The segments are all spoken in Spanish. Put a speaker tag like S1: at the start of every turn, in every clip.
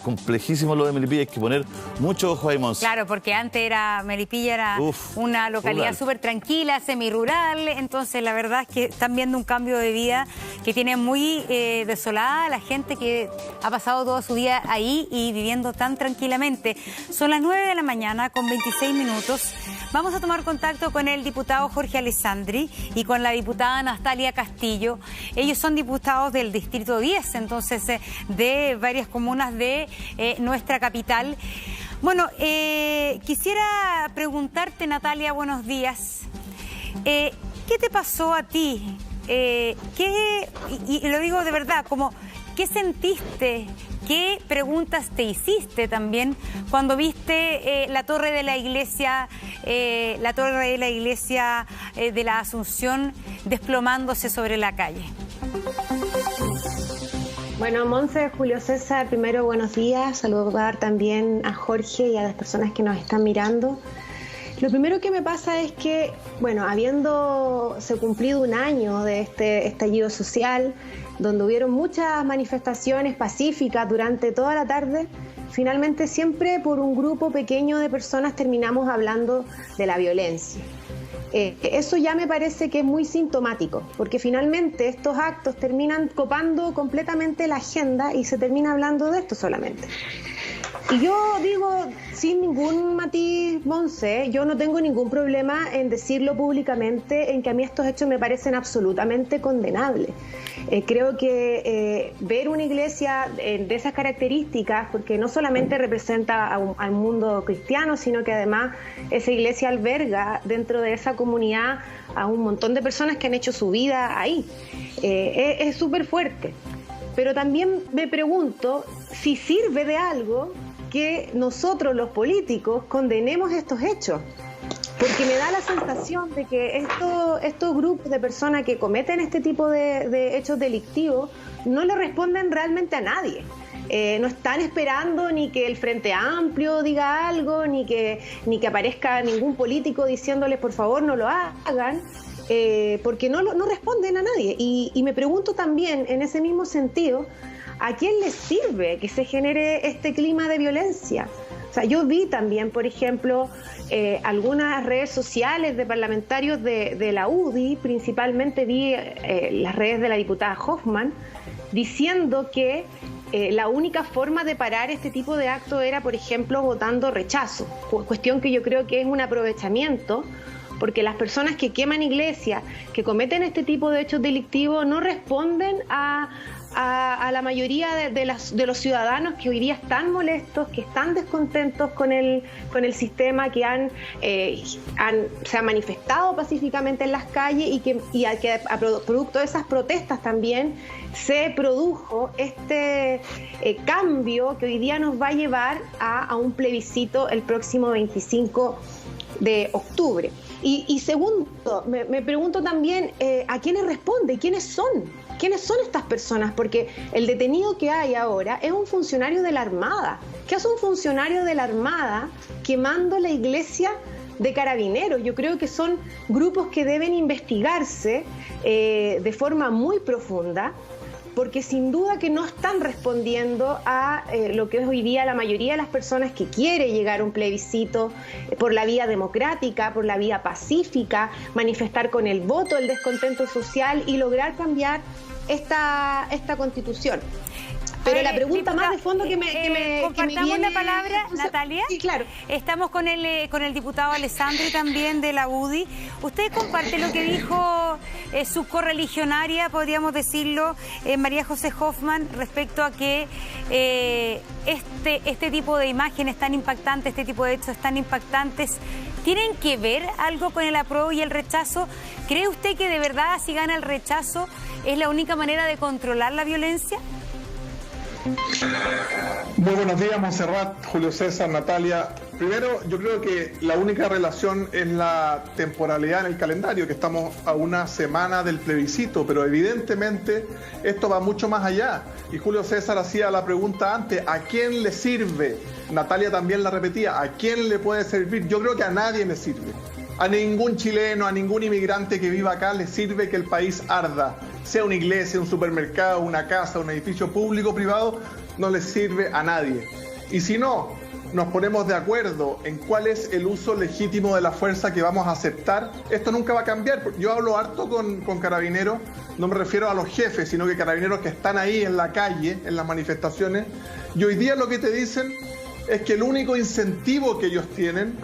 S1: Complejísimo lo de Melipilla, hay que poner mucho ojo ahí, Monse.
S2: Claro, porque antes Melipilla era una localidad súper tranquila, semirural, entonces la verdad es que están viendo un cambio de vida que tiene muy desolada a la gente que ha pasado toda su vida ahí y viviendo tan tranquilamente. Son las 9 de la mañana con 26 minutos. Vamos a tomar contacto con el diputado Jorge Alessandri y con la diputada Natalia Castillo. Ellos son diputados del Distrito 10, entonces de varias comunas de nuestra capital. Bueno, quisiera preguntarte, Natalia, buenos días. ¿Qué te pasó a ti? Y lo digo de verdad, como, ¿qué sentiste? ¿Qué preguntas te hiciste también cuando viste la torre de la iglesia, de la Asunción desplomándose sobre la calle?
S3: Bueno, Monse, Julio César, primero buenos días, saludar también a Jorge y a las personas que nos están mirando. Lo primero que me pasa es que, bueno, habiéndose cumplido un año de este estallido social, donde hubieron muchas manifestaciones pacíficas durante toda la tarde, finalmente siempre por un grupo pequeño de personas terminamos hablando de la violencia. Eso ya me parece que es muy sintomático, porque finalmente estos actos terminan copando completamente la agenda y se termina hablando de esto solamente. Y yo digo, sin ningún matiz, Monse, yo no tengo ningún problema en decirlo públicamente, en que a mí estos hechos me parecen absolutamente condenables. Creo que ver una iglesia de esas características, porque no solamente representa al mundo cristiano, sino que además esa iglesia alberga dentro de esa comunidad a un montón de personas que han hecho su vida ahí. Es súper fuerte. Pero también me pregunto si sirve de algo que nosotros los políticos condenemos estos hechos. Porque me da la sensación de que estos grupos de personas que cometen este tipo de hechos delictivos no le responden realmente a nadie. No están esperando ni que el Frente Amplio diga algo, ni que aparezca ningún político diciéndoles por favor no lo hagan, porque no responden a nadie. Y me pregunto también en ese mismo sentido, ¿a quién les sirve que se genere este clima de violencia? O sea, yo vi también, por ejemplo, algunas redes sociales de parlamentarios de la UDI, principalmente vi las redes de la diputada Hoffman, diciendo que la única forma de parar este tipo de actos era, por ejemplo, votando rechazo, cuestión que yo creo que es un aprovechamiento, porque las personas que queman iglesias, que cometen este tipo de hechos delictivos, no responden a la mayoría de los ciudadanos que hoy día están molestos, que están descontentos con el sistema, que se han manifestado pacíficamente en las calles y que producto de esas protestas también se produjo este cambio que hoy día nos va a llevar a un plebiscito el próximo 25 de octubre. Y segundo, me pregunto también a quiénes responde, quiénes son estas personas, porque el detenido que hay ahora es un funcionario de la Armada. ¿Qué hace un funcionario de la Armada quemando la iglesia de Carabineros? Yo creo que son grupos que deben investigarse de forma muy profunda, porque sin duda que no están respondiendo a lo que es hoy día la mayoría de las personas que quiere llegar a un plebiscito por la vía democrática, por la vía pacífica, manifestar con el voto el descontento social y lograr cambiar esta Constitución. Pero la pregunta más de fondo que me
S2: compartamos la palabra, Natalia.
S3: Sí, claro.
S2: Estamos con el diputado Alessandri también de la UDI. ¿Usted comparte lo que dijo su correligionaria, podríamos decirlo, María José Hoffman, respecto a que este tipo de imágenes tan impactantes, este tipo de hechos tan impactantes, tienen que ver algo con el apruebo y el rechazo? ¿Cree usted que de verdad, si gana el rechazo, es la única manera de controlar la violencia?
S4: Muy buenos días, Montserrat, Julio César, Natalia. Primero, yo creo que la única relación es la temporalidad en el calendario, que estamos a una semana del plebiscito, pero evidentemente esto va mucho más allá. Y Julio César hacía la pregunta antes, ¿a quién le sirve? Natalia también la repetía, ¿a quién le puede servir? Yo creo que a nadie le sirve. A ningún chileno, a ningún inmigrante que viva acá le sirve que el país arda, sea una iglesia, un supermercado, una casa, un edificio público, privado. no le sirve a nadie. Y si no nos ponemos de acuerdo en cuál es el uso legítimo de la fuerza que vamos a aceptar, esto nunca va a cambiar. Yo hablo harto con carabineros, no me refiero a los jefes, sino que carabineros que están ahí en la calle, en las manifestaciones, y hoy día lo que te dicen es que el único incentivo que ellos tienen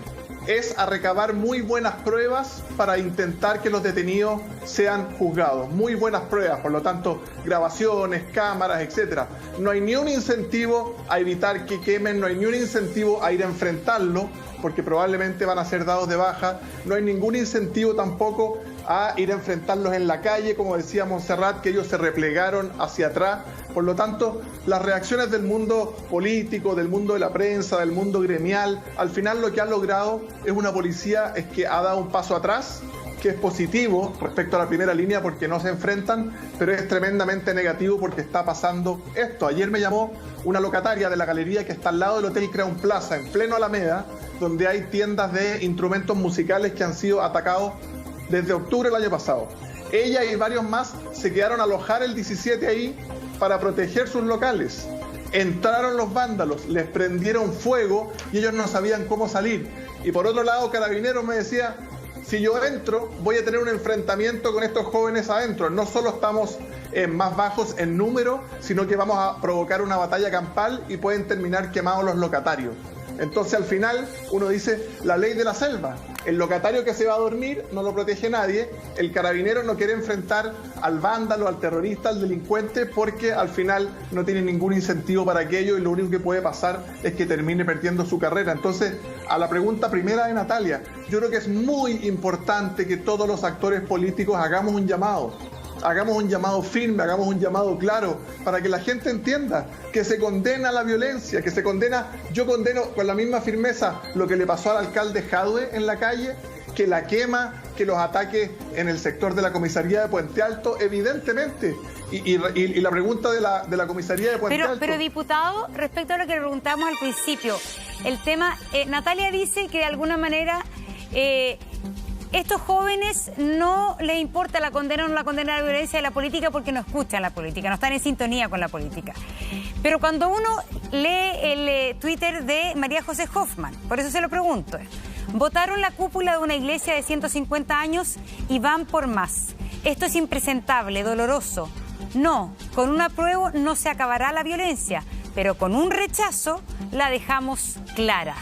S4: es a recabar muy buenas pruebas para intentar que los detenidos sean juzgados. Muy buenas pruebas, por lo tanto, grabaciones, cámaras, etcétera. No hay ni un incentivo a evitar que quemen, no hay ni un incentivo a ir a enfrentarlo, porque probablemente van a ser dados de baja. No hay ningún incentivo tampoco a ir a enfrentarlos en la calle, como decía Montserrat, que ellos se replegaron hacia atrás. Por lo tanto, las reacciones del mundo político, del mundo de la prensa, del mundo gremial, al final lo que ha logrado es una policía es que ha dado un paso atrás, que es positivo respecto a la primera línea porque no se enfrentan, pero es tremendamente negativo porque está pasando esto. Ayer me llamó una locataria de la galería que está al lado del Hotel Crown Plaza, en pleno Alameda, donde hay tiendas de instrumentos musicales que han sido atacados desde octubre del año pasado. Ella y varios más se quedaron a alojar el 17 ahí para proteger sus locales. Entraron los vándalos, les prendieron fuego y ellos no sabían cómo salir. Y por otro lado, Carabineros me decía, si yo entro, voy a tener un enfrentamiento con estos jóvenes adentro. No solo estamos más bajos en número, sino que vamos a provocar una batalla campal y pueden terminar quemados los locatarios. Entonces al final uno dice la ley de la selva. El locatario que se va a dormir no lo protege nadie. El carabinero no quiere enfrentar al vándalo, al terrorista, al delincuente, porque al final no tiene ningún incentivo para aquello y lo único que puede pasar es que termine perdiendo su carrera. Entonces, a la pregunta primera de Natalia, yo creo que es muy importante que todos los actores políticos hagamos un llamado firme, hagamos un llamado claro para que la gente entienda que se condena la violencia, que se condena, yo condeno con la misma firmeza lo que le pasó al alcalde Jadwe en la calle, que la quema, que los ataques en el sector de la comisaría de Puente Alto, evidentemente. Y la pregunta de la comisaría de Puente Alto.
S2: Pero diputado, respecto a lo que le preguntamos al principio, el tema, Natalia dice que de alguna manera estos jóvenes no les importa la condena o no la condena a la violencia de la política porque no escuchan la política, no están en sintonía con la política. Pero cuando uno lee el Twitter de María José Hoffman, por eso se lo pregunto, votaron la cúpula de una iglesia de 150 años y van por más. Esto es impresentable, doloroso. No, con un apruebo no se acabará la violencia, pero con un rechazo la dejamos clara.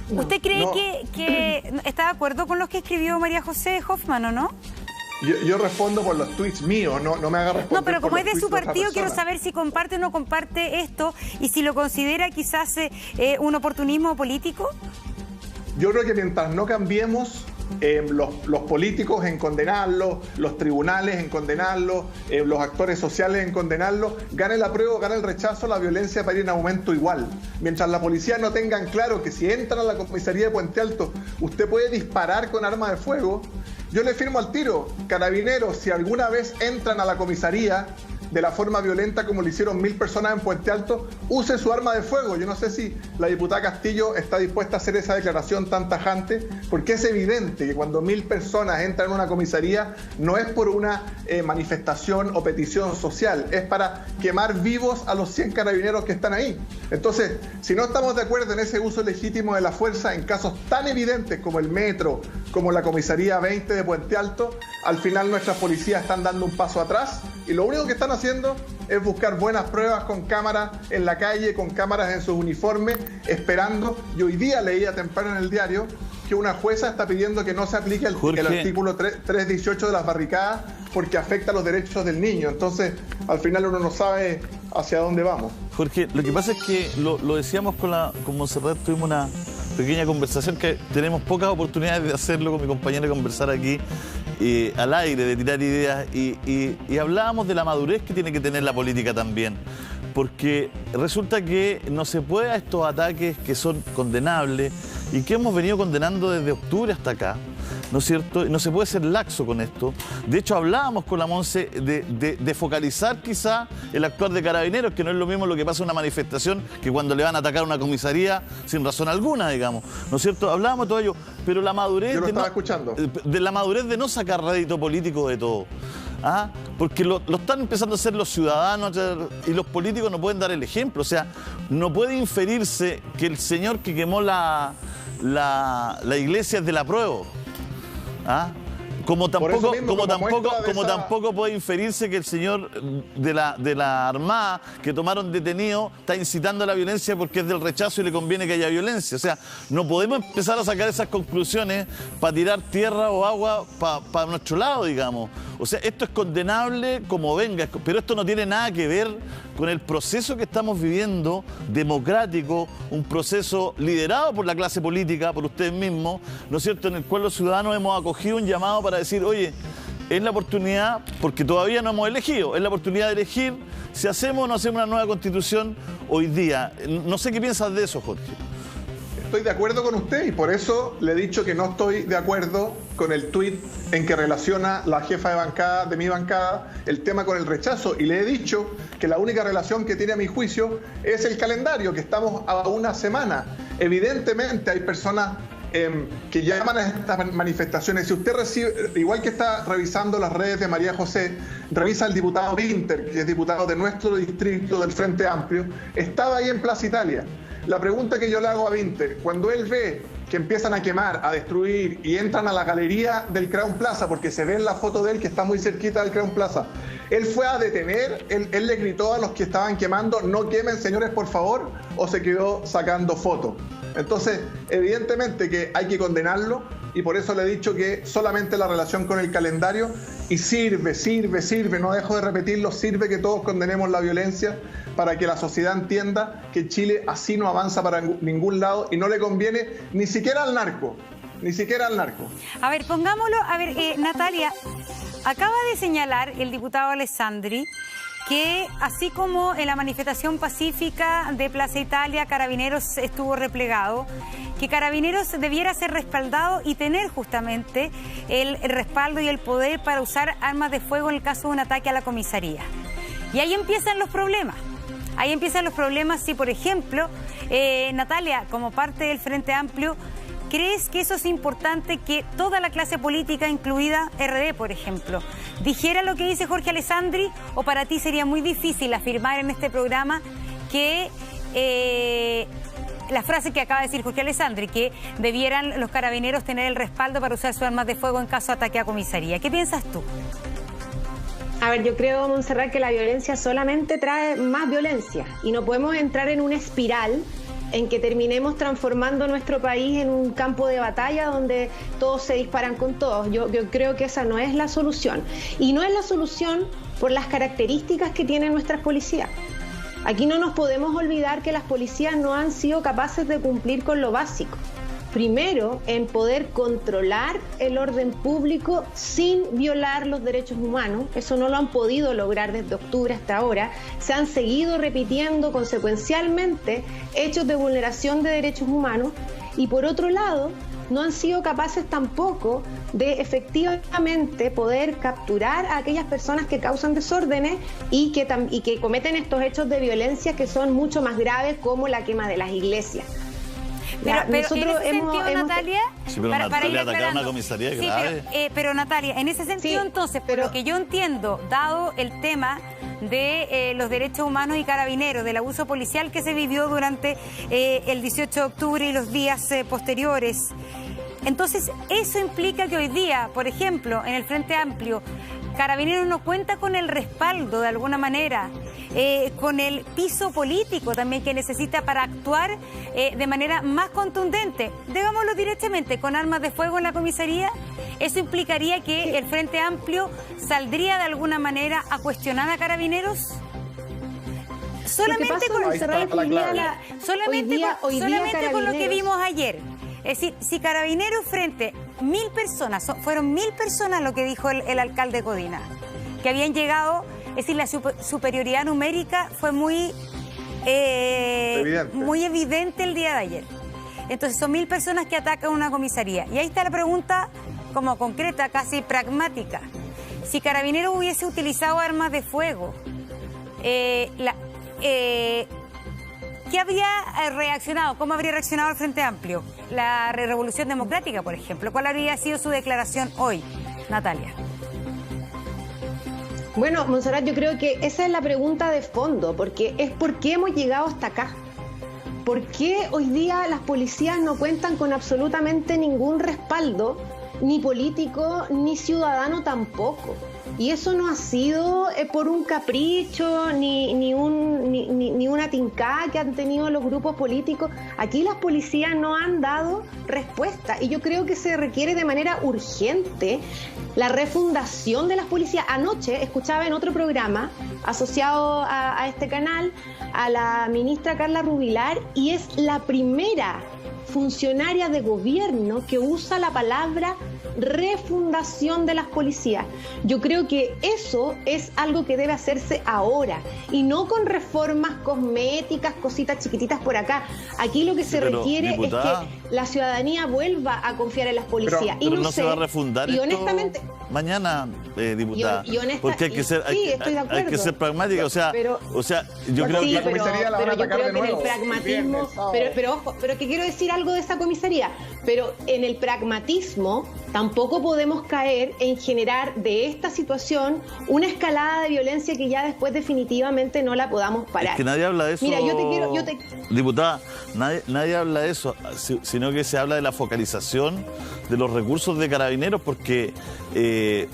S2: ¿Usted cree que está de acuerdo con lo que escribió María José Hoffman o no?
S4: Yo respondo por los tweets míos, no me haga responder.
S2: No, pero como
S4: por
S2: es de su partido, quiero saber si comparte o no comparte esto y si lo considera quizás un oportunismo político.
S4: Yo creo que mientras no cambiemos los políticos en condenarlo, los tribunales en condenarlo, los actores sociales en condenarlo, gane el apruebo, gane el rechazo, la violencia va a ir en aumento igual. Mientras la policía no tengan claro que si entran a la comisaría de Puente Alto, usted puede disparar con arma de fuego, yo le firmo al tiro. Carabineros, si alguna vez entran a la comisaría de la forma violenta como lo hicieron 1000 personas en Puente Alto, use su arma de fuego. Yo no sé si la diputada Castillo está dispuesta a hacer esa declaración tan tajante, porque es evidente que cuando 1000 personas entran en una comisaría no es por una manifestación o petición social, es para quemar vivos a los 100 carabineros que están ahí. Entonces, si no estamos de acuerdo en ese uso legítimo de la fuerza en casos tan evidentes como el metro, como la comisaría 20 de Puente Alto, al final nuestras policías están dando un paso atrás y lo único que están haciendo es buscar buenas pruebas con cámaras en la calle, con cámaras en sus uniformes, esperando. Y hoy día leía temprano en el diario que una jueza está pidiendo que no se aplique el artículo 318 de las barricadas porque afecta los derechos del niño. Entonces, al final uno no sabe hacia dónde vamos.
S1: Jorge, lo que pasa es que lo decíamos con Montserrat, tuvimos una pequeña conversación que tenemos pocas oportunidades de hacerlo con mi compañera, de conversar aquí al aire, de tirar ideas y hablábamos de la madurez que tiene que tener la política también, porque resulta que no se puede a estos ataques que son condenables y que hemos venido condenando desde octubre hasta acá, ¿no es cierto? No se puede ser laxo con esto. De hecho, hablábamos con la Monse de focalizar quizá el actuar de carabineros, que no es lo mismo lo que pasa en una manifestación que cuando le van a atacar una comisaría sin razón alguna, digamos, ¿no es cierto? Hablábamos de todo ello, pero la madurez...
S4: Yo lo estaba escuchando.
S1: De la madurez de no sacar rédito político de todo. ¿Ah? Porque lo están empezando a hacer los ciudadanos y los políticos no pueden dar el ejemplo. O sea, no puede inferirse que el señor que quemó la iglesia es del apruebo. ¿Ah? Como tampoco puede inferirse que el señor de la Armada que tomaron detenido está incitando a la violencia porque es del rechazo y le conviene que haya violencia. O sea, no podemos empezar a sacar esas conclusiones para tirar tierra o agua para nuestro lado, digamos. O sea, esto es condenable como venga, pero esto no tiene nada que ver con el proceso que estamos viviendo, democrático, un proceso liderado por la clase política, por ustedes mismos, ¿no es cierto?, en el cual los ciudadanos hemos acogido un llamado para decir, oye, es la oportunidad, porque todavía no hemos elegido, es la oportunidad de elegir si hacemos o no hacemos una nueva constitución hoy día. No sé qué piensas de eso, Jorge.
S4: Estoy de acuerdo con usted y por eso le he dicho que no estoy de acuerdo con el tuit en que relaciona la jefa de bancada, de mi bancada, el tema con el rechazo. Y le he dicho que la única relación que tiene a mi juicio es el calendario, que estamos a una semana. Evidentemente hay personas que llaman a estas manifestaciones. Si usted recibe, igual que está revisando las redes de María José, revisa al diputado Winter, que es diputado de nuestro distrito del Frente Amplio, estaba ahí en Plaza Italia. La pregunta que yo le hago a Winter, cuando él ve que empiezan a quemar, a destruir y entran a la galería del Crown Plaza, porque se ve en la foto de él que está muy cerquita del Crown Plaza, él fue a detener, él le gritó a los que estaban quemando, no quemen señores por favor, o se quedó sacando fotos. Entonces, evidentemente que hay que condenarlo y por eso le he dicho que solamente la relación con el calendario, y sirve, no dejo de repetirlo, sirve que todos condenemos la violencia para que la sociedad entienda que Chile así no avanza para ningún lado y no le conviene ni siquiera al narco,
S2: A ver, pongámoslo, Natalia, acaba de señalar el diputado Alessandri que así como en la manifestación pacífica de Plaza Italia Carabineros estuvo replegado, que Carabineros debiera ser respaldado y tener justamente el respaldo y el poder para usar armas de fuego en el caso de un ataque a la comisaría. Y ahí empiezan los problemas. Si, por ejemplo, Natalia, como parte del Frente Amplio, ¿crees que eso es importante que toda la clase política, incluida RD, por ejemplo, dijera lo que dice Jorge Alessandri? ¿O para ti sería muy difícil afirmar en este programa que la frase que acaba de decir Jorge Alessandri, que debieran los carabineros tener el respaldo para usar sus armas de fuego en caso de ataque a comisaría? ¿Qué piensas tú?
S3: A ver, yo creo, Montserrat, que la violencia solamente trae más violencia y no podemos entrar en una espiral en que terminemos transformando nuestro país en un campo de batalla donde todos se disparan con todos. Yo creo que esa no es la solución. Y no es la solución por las características que tienen nuestras policías. Aquí no nos podemos olvidar que las policías no han sido capaces de cumplir con lo básico. Primero, en poder controlar el orden público sin violar los derechos humanos. Eso no lo han podido lograr desde octubre hasta ahora. Se han seguido repitiendo consecuencialmente hechos de vulneración de derechos humanos. Y por otro lado, no han sido capaces tampoco de efectivamente poder capturar a aquellas personas que causan desórdenes y que cometen estos hechos de violencia que son mucho más graves, como la quema de las iglesias.
S2: Pero en ese sentido, Natalia,
S1: sí, pero para ir atacar una comisaría grave.
S2: Pero Natalia, en ese sentido, sí, entonces, por lo que yo entiendo, dado el tema de los derechos humanos y carabineros, del abuso policial que se vivió durante el 18 de octubre y los días posteriores, entonces eso implica que hoy día, por ejemplo, en el Frente Amplio, Carabineros no cuenta con el respaldo de alguna manera, con el piso político también que necesita para actuar de manera más contundente, digámoslo directamente, con armas de fuego en la comisaría. ¿Eso implicaría que el Frente Amplio saldría de alguna manera a cuestionar a Carabineros? Solamente con lo que vimos ayer. Es decir, si Carabineros frente 1000 personas, fueron 1000 personas lo que dijo el alcalde Codina, que habían llegado, es decir, la superioridad numérica fue muy evidente el día de ayer. Entonces son 1000 personas que atacan una comisaría. Y ahí está la pregunta como concreta, casi pragmática. Si Carabineros hubiese utilizado armas de fuego, ¿qué habría reaccionado? ¿Cómo habría reaccionado el Frente Amplio? La Revolución Democrática, por ejemplo. ¿Cuál habría sido su declaración hoy, Natalia?
S3: Bueno, Montserrat, yo creo que esa es la pregunta de fondo, porque es ¿por qué hemos llegado hasta acá? ¿Por qué hoy día las policías no cuentan con absolutamente ningún respaldo, ni político, ni ciudadano tampoco? Y eso no ha sido por un capricho, ni una tincada que han tenido los grupos políticos. Aquí las policías no han dado respuesta y yo creo que se requiere de manera urgente la refundación de las policías. Anoche escuchaba en otro programa asociado a este canal a la ministra Carla Rubilar y es la primera funcionaria de gobierno que usa la palabra refundación de las policías. Yo creo que eso es algo que debe hacerse ahora y no con reformas cosméticas, cositas chiquititas por acá. Aquí lo que se requiere, diputada, es que la ciudadanía vuelva a confiar en las policías.
S1: Pero no se va a refundar esto honestamente mañana, diputada. Porque hay que ser, hay que ser pragmática. O sea, yo creo que
S3: la comisaría la van a atacar de nuevo. En el pragmatismo, pero que quiero decir algo de esa comisaría. Pero en el pragmatismo tampoco podemos caer en generar de esta situación una escalada de violencia que ya después definitivamente no la podamos parar.
S1: Es que nadie habla de eso.
S3: Mira,
S1: diputada, nadie habla de eso, sino que se habla de la focalización de los recursos de Carabineros, porque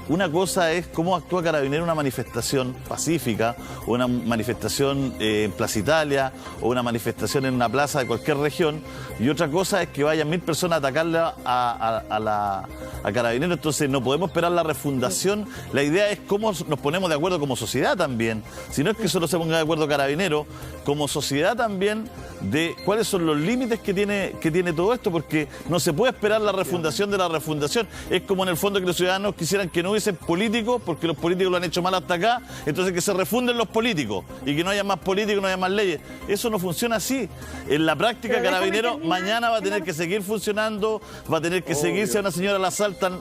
S1: una cosa es cómo actúa Carabineros en una manifestación pacífica, o una manifestación en Plaza Italia, o una manifestación en una plaza de cualquier región, y otra cosa es que vayan 1000 personas a atacarle a Carabineros. Entonces no podemos esperar la refundación. La idea es cómo nos ponemos de acuerdo como sociedad también. Si no es que solo se ponga de acuerdo Carabineros, como sociedad también, de cuáles son los límites que tiene todo esto, porque no se puede esperar la refundación de la refundación. Es como en el fondo que los ciudadanos quisieran que no hubiesen políticos, porque los políticos lo han hecho mal hasta acá, entonces que se refunden los políticos y que no haya más políticos, no haya más leyes. Eso no funciona así. En la práctica, Carabineros mañana va a tener que seguir funcionando, va a tener que seguir, si a una señora la asaltan.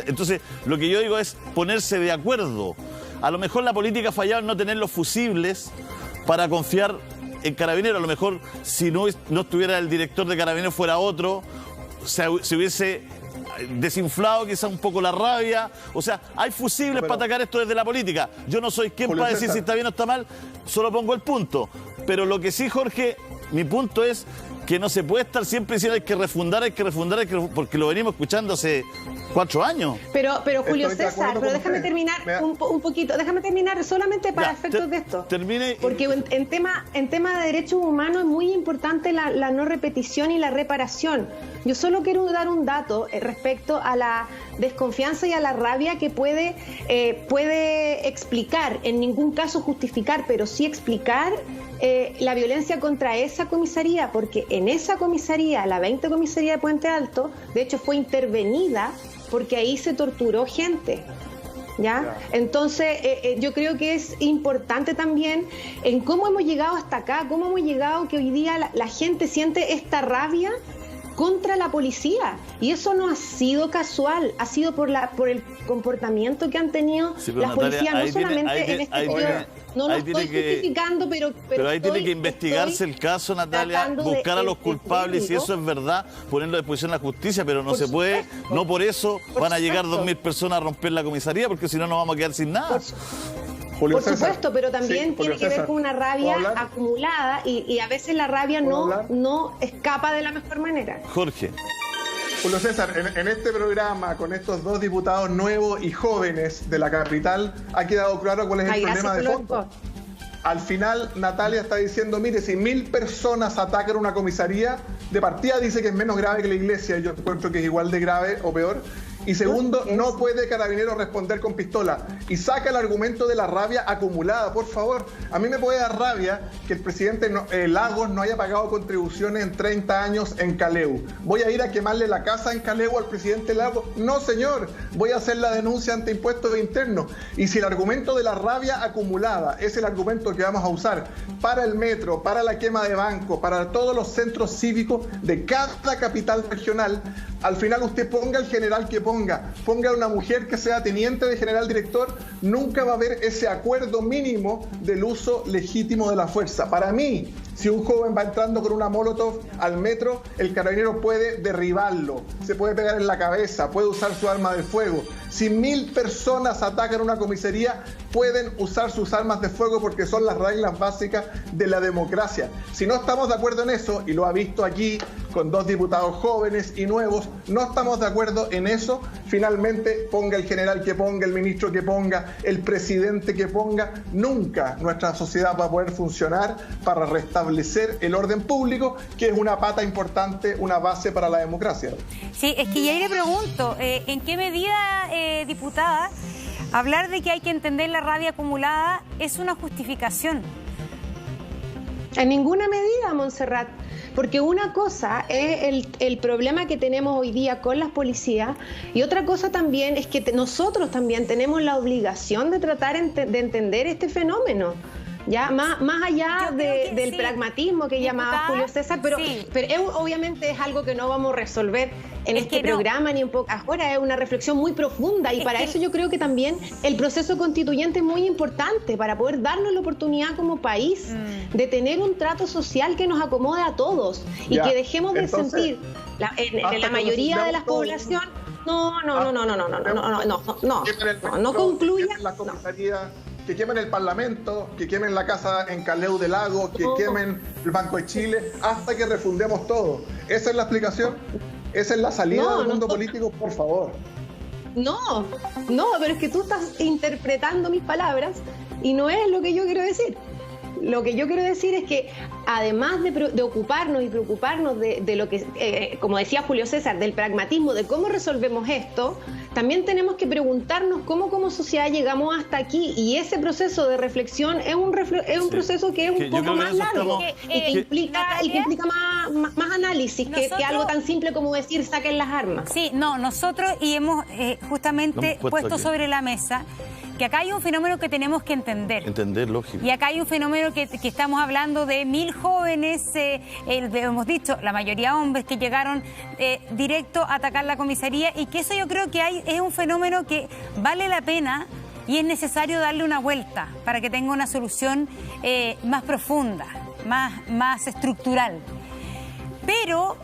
S1: Entonces, lo que yo digo es ponerse de acuerdo. A lo mejor la política ha fallado en no tener los fusibles para confiar en Carabineros. A lo mejor si no estuviera el director de Carabineros fuera otro, se hubiese desinflado quizá un poco la rabia. O sea, hay fusibles para atacar esto desde la política. Yo no soy quien para decir si está bien o está mal, solo pongo el punto. Pero lo que sí, Jorge, mi punto es que no se puede estar siempre diciendo hay que refundar, porque lo venimos escuchando hace 4 años.
S3: Pero Julio César, pero déjame terminar un poquito, déjame terminar solamente para efectos de esto.
S1: Termine.
S3: Porque en tema de derechos humanos es muy importante la no repetición y la reparación. Yo solo quiero dar un dato respecto a la desconfianza y a la rabia que puede explicar, en ningún caso justificar, pero sí explicar la violencia contra esa comisaría, porque en esa comisaría, la 20 comisaría de Puente Alto, de hecho fue intervenida porque ahí se torturó gente. ¿Ya? Entonces, yo creo que es importante también en cómo hemos llegado hasta acá, cómo hemos llegado que hoy día la gente siente esta rabia contra la policía. Y eso no ha sido casual, ha sido por el comportamiento que han tenido las policías, no solamente en este periodo. No lo estoy justificando,
S1: pero ahí tiene que investigarse el caso, Natalia, buscar a los culpables, y si eso es verdad, ponerlo a disposición de la justicia, pero no se puede, no por eso van a llegar 2000 personas a romper la comisaría, porque si no nos vamos a quedar sin nada.
S3: Por supuesto, pero también tiene que ver con una rabia acumulada y a veces la rabia no escapa de la mejor manera.
S1: Jorge.
S4: Julio César, en este programa, con estos 2 diputados nuevos y jóvenes de la capital, ha quedado claro cuál es el problema de fondo. Al final, Natalia está diciendo, mire, si 1000 personas atacan una comisaría, de partida dice que es menos grave que la iglesia, yo encuentro que es igual de grave o peor. Y segundo, no puede Carabineros responder con pistola. Y saca el argumento de la rabia acumulada, por favor. A mí me puede dar rabia que el presidente Lagos no haya pagado contribuciones en 30 años en Caleu. ¿Voy a ir a quemarle la casa en Caleu al presidente Lagos? No, señor. Voy a hacer la denuncia ante impuestos internos. Y si el argumento de la rabia acumulada es el argumento que vamos a usar para el metro, para la quema de banco, para todos los centros cívicos de cada capital regional, al final usted ponga el general que ponga, ponga a una mujer que sea teniente de general director, nunca va a haber ese acuerdo mínimo del uso legítimo de la fuerza. Para mí, si un joven va entrando con una molotov al metro, el carabinero puede derribarlo, se puede pegar en la cabeza, puede usar su arma de fuego. Si 1000 personas atacan una comisaría, pueden usar sus armas de fuego porque son las reglas básicas de la democracia. Si no estamos de acuerdo en eso, y lo ha visto aquí con 2 diputados jóvenes y nuevos, no estamos de acuerdo en eso, finalmente ponga el general que ponga, el ministro que ponga, el presidente que ponga, nunca nuestra sociedad va a poder funcionar para restablecer el orden público, que es una pata importante, una base para la democracia.
S2: Sí, es que ya le pregunto, ¿en qué medida, diputada, hablar de que hay que entender la rabia acumulada es una justificación?
S3: En ninguna medida, Montserrat. Porque una cosa es el problema que tenemos hoy día con las policías y otra cosa también es que nosotros también tenemos la obligación de tratar de entender este fenómeno. Ya más allá del pragmatismo que llamaba Julio César, pero obviamente es algo que no vamos a resolver en este programa ni en pocas horas, es una reflexión muy profunda y para eso yo creo que también el proceso constituyente es muy importante para poder darnos la oportunidad como país de tener un trato social que nos acomode a todos y que dejemos de sentir en la mayoría de la población no concluya.
S4: Que quemen el Parlamento, que quemen la casa en Caleu del Lago, que quemen el Banco de Chile, hasta que refundemos todo. ¿Esa es la explicación? ¿Esa es la salida del mundo político? Por favor.
S3: No, pero es que tú estás interpretando mis palabras y no es lo que yo quiero decir. Lo que yo quiero decir es que además de ocuparnos y preocuparnos de lo que, como decía Julio César, del pragmatismo, de cómo resolvemos esto, también tenemos que preguntarnos cómo como sociedad llegamos hasta aquí y ese proceso de reflexión es un proceso que es un poco más largo y que implica más análisis que algo tan simple como decir saquen las armas.
S2: Sí, nosotros y hemos justamente puesto sobre la mesa que acá hay un fenómeno que tenemos que entender.
S1: Entender, lógico.
S2: Y acá hay un fenómeno que estamos hablando de 1000 jóvenes, hemos dicho, la mayoría hombres que llegaron directo a atacar la comisaría y que eso yo creo que es un fenómeno que vale la pena y es necesario darle una vuelta para que tenga una solución más profunda, más estructural. Pero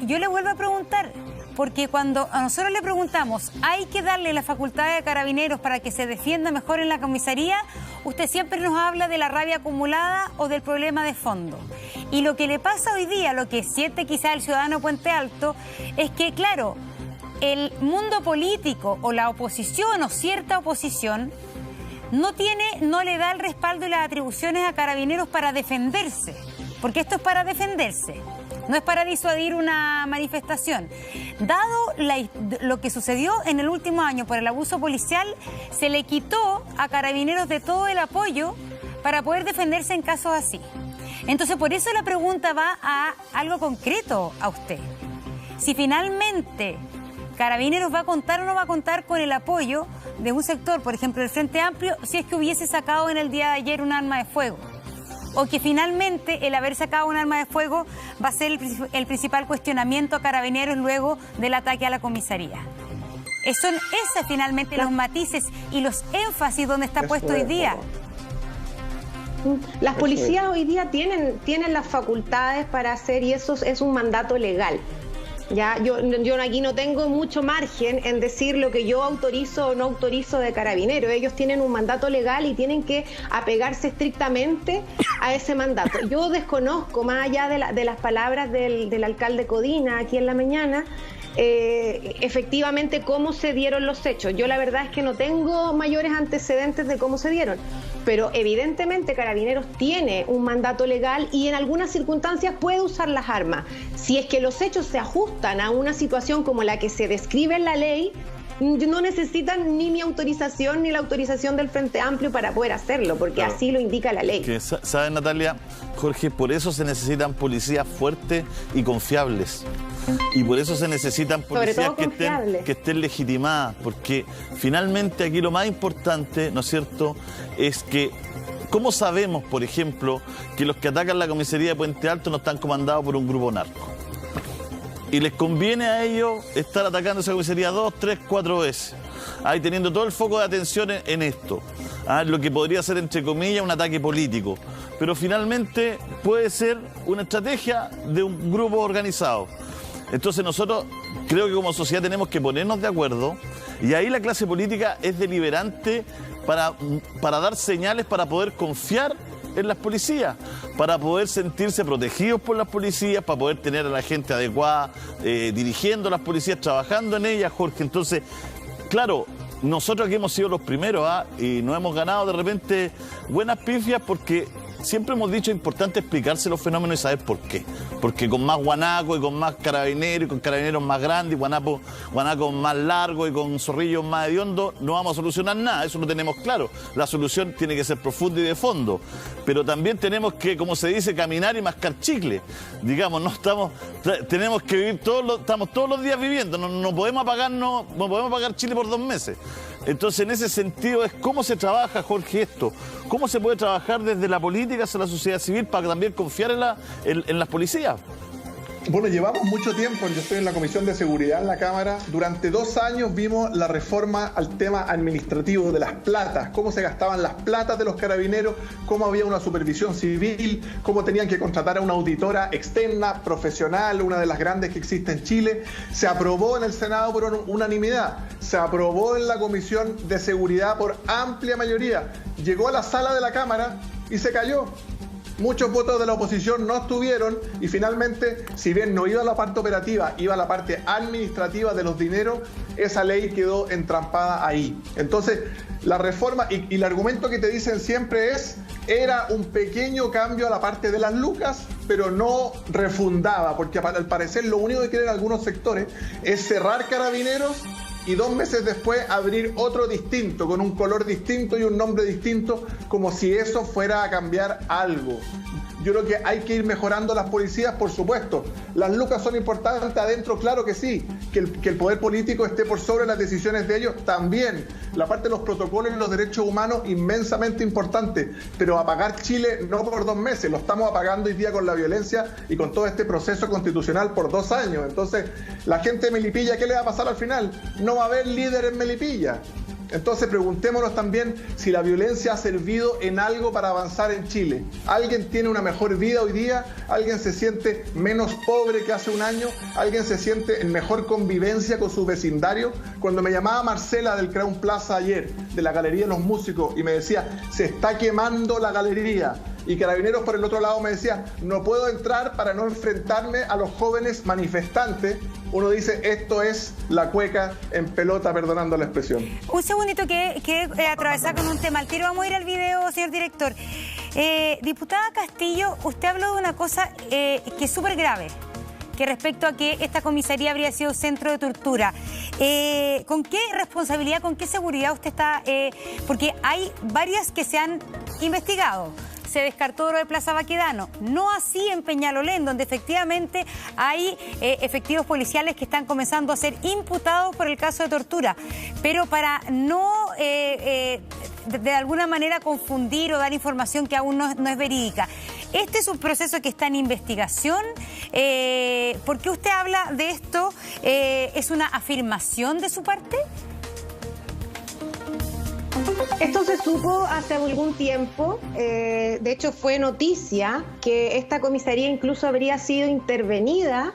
S2: yo le vuelvo a preguntar, porque cuando a nosotros le preguntamos, ¿hay que darle la facultad de Carabineros para que se defienda mejor en la comisaría? Usted siempre nos habla de la rabia acumulada o del problema de fondo. Y lo que le pasa hoy día, lo que siente quizá el ciudadano Puente Alto, es que, claro, el mundo político o la oposición o cierta oposición no le da el respaldo y las atribuciones a Carabineros para defenderse, porque esto es para defenderse. No es para disuadir una manifestación. Dado lo que sucedió en el último año por el abuso policial, se le quitó a Carabineros de todo el apoyo para poder defenderse en casos así. Entonces, por eso la pregunta va a algo concreto a usted. Si finalmente Carabineros va a contar o no va a contar con el apoyo de un sector, por ejemplo, el Frente Amplio, si es que hubiese sacado en el día de ayer un arma de fuego. O que finalmente el haber sacado un arma de fuego va a ser el principal cuestionamiento a Carabineros luego del ataque a la comisaría. Son esos finalmente los matices y los énfasis donde está puesto hoy día.
S3: Las policías hoy día tienen las facultades para hacer y eso es un mandato legal. Ya, yo aquí no tengo mucho margen en decir lo que yo autorizo o no autorizo de Carabineros. Ellos tienen un mandato legal y tienen que apegarse estrictamente a ese mandato. Yo desconozco, más allá de las palabras del alcalde Codina aquí en la mañana, efectivamente cómo se dieron los hechos. Yo la verdad es que no tengo mayores antecedentes de cómo se dieron, pero evidentemente Carabineros tiene un mandato legal y en algunas circunstancias puede usar las armas. Si es que los hechos se ajustan a una situación como la que se describe en la ley, no necesitan ni mi autorización ni la autorización del Frente Amplio para poder hacerlo, porque así lo indica la ley.
S1: ¿Sabes, Natalia? Jorge, por eso se necesitan policías fuertes y confiables. Y por eso se necesitan policías que estén legitimadas, porque finalmente aquí lo más importante, ¿no es cierto?, es que ¿cómo sabemos, por ejemplo, que los que atacan la comisaría de Puente Alto no están comandados por un grupo narco? Y les conviene a ellos estar atacando esa comisaría 2, 3, 4 veces. Ahí teniendo todo el foco de atención en esto. Lo que podría ser, entre comillas, un ataque político. Pero finalmente puede ser una estrategia de un grupo organizado. Entonces nosotros creo que como sociedad tenemos que ponernos de acuerdo, y ahí la clase política es deliberante para dar señales, para poder confiar en las policías, para poder sentirse protegidos por las policías, para poder tener a la gente adecuada dirigiendo las policías, trabajando en ellas, Jorge. Entonces, claro, nosotros aquí hemos sido los primeros y nos hemos ganado de repente buenas pifias porque siempre hemos dicho es importante explicarse los fenómenos y saber por qué. Porque con más guanaco y con más carabineros y con carabineros más grandes, guanacos más largos y con zorrillos más hediondos, no vamos a solucionar nada, eso lo tenemos claro. La solución tiene que ser profunda y de fondo. Pero también tenemos que, como se dice, caminar y mascar chicle. Digamos, tenemos que vivir estamos todos los días viviendo, no podemos apagar Chile por 2 meses. Entonces, en ese sentido, es cómo se trabaja, Jorge, esto. ¿Cómo se puede trabajar desde la política hacia la sociedad civil para también confiar en las policías?
S4: Bueno, llevamos mucho tiempo, yo estoy en la Comisión de Seguridad en la Cámara. Durante 2 años vimos la reforma al tema administrativo de las platas, cómo se gastaban las platas de los carabineros, cómo había una supervisión civil, cómo tenían que contratar a una auditora externa, profesional, una de las grandes que existe en Chile. Se aprobó en el Senado por unanimidad, se aprobó en la Comisión de Seguridad por amplia mayoría. Llegó a la sala de la Cámara y se cayó. Muchos votos de la oposición no estuvieron y finalmente, si bien no iba a la parte operativa, iba a la parte administrativa de los dineros, esa ley quedó entrampada ahí. Entonces, la reforma y el argumento que te dicen siempre era un pequeño cambio a la parte de las lucas, pero no refundaba, porque al parecer lo único que quieren algunos sectores es cerrar Carabineros y 2 meses después abrir otro distinto, con un color distinto y un nombre distinto, como si eso fuera a cambiar algo. Yo creo que hay que ir mejorando las policías, por supuesto. Las lucas son importantes adentro, claro que sí. Que el poder político esté por sobre las decisiones de ellos, también. La parte de los protocolos y los derechos humanos, inmensamente importante. Pero apagar Chile no por 2 meses, lo estamos apagando hoy día con la violencia y con todo este proceso constitucional por 2 años. Entonces, la gente de Melipilla, ¿qué le va a pasar al final? No va a haber líder en Melipilla. Entonces preguntémonos también si la violencia ha servido en algo para avanzar en Chile. ¿Alguien tiene una mejor vida hoy día? ¿Alguien se siente menos pobre que hace un año? ¿Alguien se siente en mejor convivencia con su vecindario? Cuando me llamaba Marcela del Crown Plaza ayer, de la Galería de los Músicos, y me decía, se está quemando la galería. Y Carabineros por el otro lado me decía, no puedo entrar para no enfrentarme a los jóvenes manifestantes. Uno dice, esto es la cueca en pelota, perdonando la expresión.
S2: Un segundito que atravesar con un tema. Al tiro vamos a ir al video, señor director. Diputada Castillo, usted habló de una cosa que es súper grave, que respecto a que esta comisaría habría sido centro de tortura. ¿Con qué responsabilidad, con qué seguridad usted está? Porque hay varias que se han investigado. Se descartó lo de Plaza Baquedano, no así en Peñalolén, donde efectivamente hay efectivos policiales que están comenzando a ser imputados por el caso de tortura. Pero para no de alguna manera confundir o dar información que aún no es verídica, este es un proceso que está en investigación. ¿Por qué usted habla de esto? ¿Es una afirmación de su parte?
S3: Esto se supo hace algún tiempo, de hecho fue noticia que esta comisaría incluso habría sido intervenida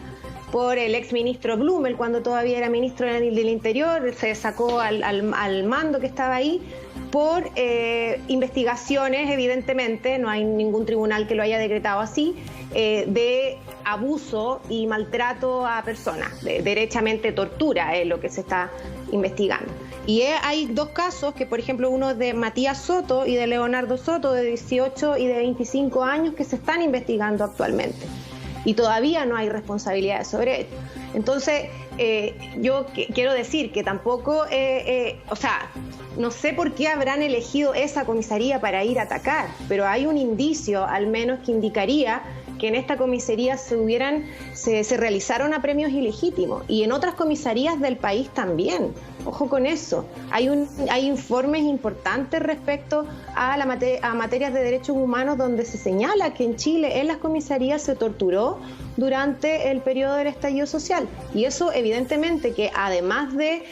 S3: por el exministro Blumel cuando todavía era ministro del Interior, se sacó al mando que estaba ahí por investigaciones, evidentemente, no hay ningún tribunal que lo haya decretado así, de abuso y maltrato a personas, derechamente tortura es lo que se está investigando. Y hay 2 casos, que por ejemplo uno de Matías Soto y de Leonardo Soto, de 18 y de 25 años, que se están investigando actualmente. Y todavía no hay responsabilidades sobre ello. Entonces, yo quiero decir que tampoco, no sé por qué habrán elegido esa comisaría para ir a atacar, pero hay un indicio, al menos, que indicaría que en esta comisaría se realizaron apremios ilegítimos y en otras comisarías del país también. Ojo con eso. Hay informes importantes respecto a materias de derechos humanos donde se señala que en Chile en las comisarías se torturó durante el periodo del estallido social. Y eso evidentemente que además de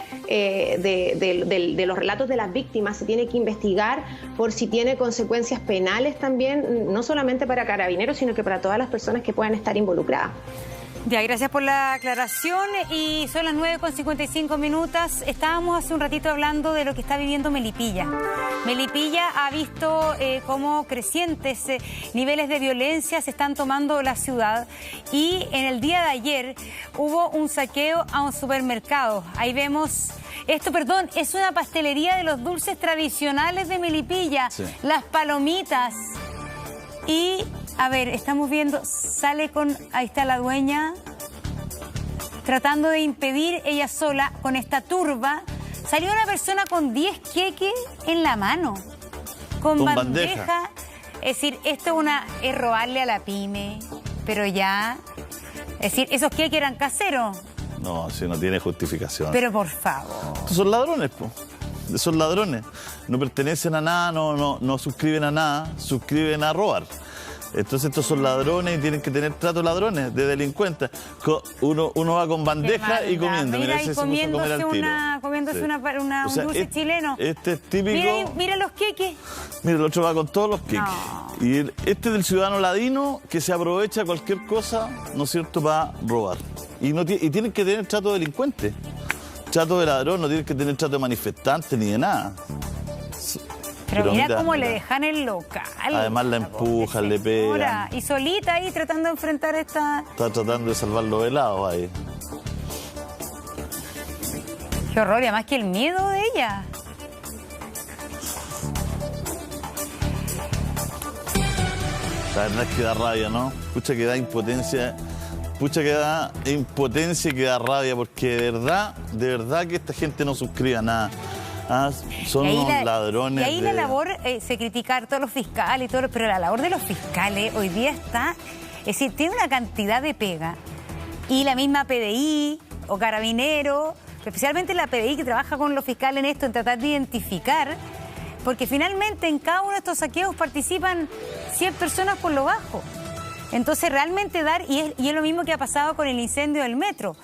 S3: los relatos de las víctimas, se tiene que investigar por si tiene consecuencias penales también, no solamente para Carabineros, sino que para todas las personas que puedan estar involucradas.
S2: Ya, gracias por la aclaración. Y son las 9:55. Estábamos hace un ratito hablando de lo que está viviendo Melipilla. Melipilla ha visto cómo crecientes niveles de violencia se están tomando la ciudad. Y en el día de ayer hubo un saqueo a un supermercado. Ahí vemos... Esto, perdón, es una pastelería de los dulces tradicionales de Melipilla. Sí. Las palomitas. Y... a ver, estamos viendo, sale con, ahí está la dueña, tratando de impedir ella sola con esta turba. Salió una persona con 10 queques en la mano, con bandeja. Es decir, esto es robarle a la pyme, pero ya, es decir, esos queques eran caseros.
S1: No, si no tiene justificación.
S2: Pero por favor.
S1: Estos son ladrones, po. Son ladrones. No pertenecen a nada, no suscriben a nada, suscriben a robar. Entonces estos son ladrones y tienen que tener trato de ladrones, de delincuentes. Uno va con bandeja y comiendo.
S2: Mira,
S1: y
S2: comiéndose un dulce chileno.
S1: Este es típico.
S2: Mira los queques.
S1: Mira, el otro va con todos los queques. No. Y este es del ciudadano ladino que se aprovecha cualquier cosa, ¿no es cierto?, para robar. Y tienen que tener trato de delincuente. Trato de ladrón, no tienen que tener trato de manifestante ni de nada.
S2: Pero mira cómo le dejan el local.
S1: Además la empujan, le pegan.
S2: Y solita ahí tratando de enfrentar esta...
S1: Está tratando de salvar los helados ahí.
S2: Qué horror, y además que el miedo de ella.
S1: La verdad es que da rabia, ¿no? Pucha que da impotencia. Pucha que da impotencia y que da rabia, porque de verdad que esta gente no suscribe a nada. Son unos ladrones.
S2: Y ahí la labor, se critica a todos los fiscales y todo, pero la labor de los fiscales hoy día está, es decir, tiene una cantidad de pega. Y la misma PDI o Carabineros, especialmente la PDI que trabaja con los fiscales en esto, en tratar de identificar, porque finalmente en cada uno de estos saqueos participan 100 personas por lo bajo. Entonces realmente y es lo mismo que ha pasado con el incendio del metro.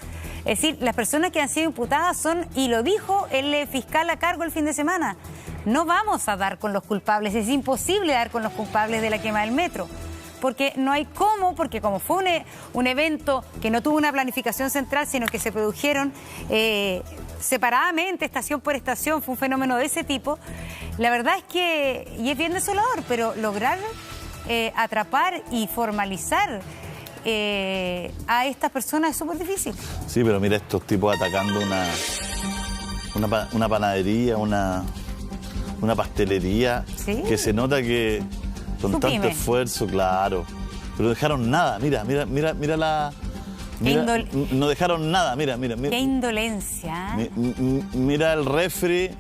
S2: Es decir, las personas que han sido imputadas son, y lo dijo el fiscal a cargo el fin de semana, no vamos a dar con los culpables, es imposible dar con los culpables de la quema del metro, porque no hay cómo, porque como fue un evento que no tuvo una planificación central, sino que se produjeron separadamente, estación por estación, fue un fenómeno de ese tipo, la verdad es que, y es bien desolador, pero lograr atrapar y formalizar a estas personas es súper difícil.
S1: Sí, pero mira estos tipos atacando una panadería, una pastelería, ¿sí? Que se nota que con tanto esfuerzo, claro, pero dejaron nada. Mira la... no dejaron nada, mira.
S2: Qué indolencia.
S1: Mira el refri,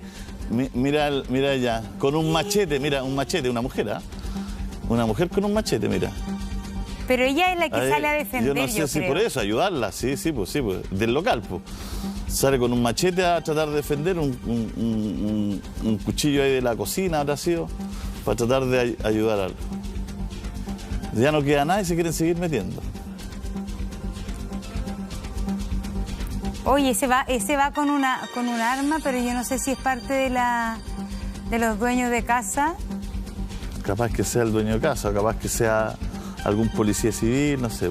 S1: mira allá, con un machete, mira, un machete, una mujer, ¿eh? Una mujer con un machete, mira.
S2: Pero ella es la que sale a defender,
S1: yo no sé si por eso, ayudarla, sí, pues, del local, pues. Sale con un machete a tratar de defender, un cuchillo ahí de la cocina, habrá sido, para tratar de ayudar a algo. Ya no queda nada y se quieren seguir metiendo.
S2: Oye, ese va con un arma, pero yo no sé si es parte de los dueños de casa.
S1: Capaz que sea el dueño de casa, capaz que sea algún policía civil, no sé.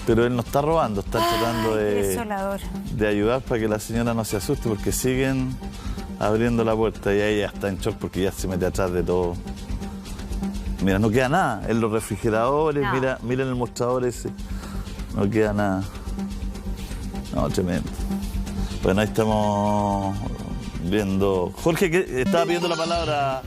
S1: Pero él no está robando, está tratando de ayudar para que la señora no se asuste, porque siguen abriendo la puerta y ella está en shock porque ya se mete atrás de todo. Mira, no queda nada en los refrigeradores, no. Mira en el mostrador ese, no queda nada. No, tremendo. Bueno, ahí estamos viendo... Jorge, que estaba pidiendo la palabra...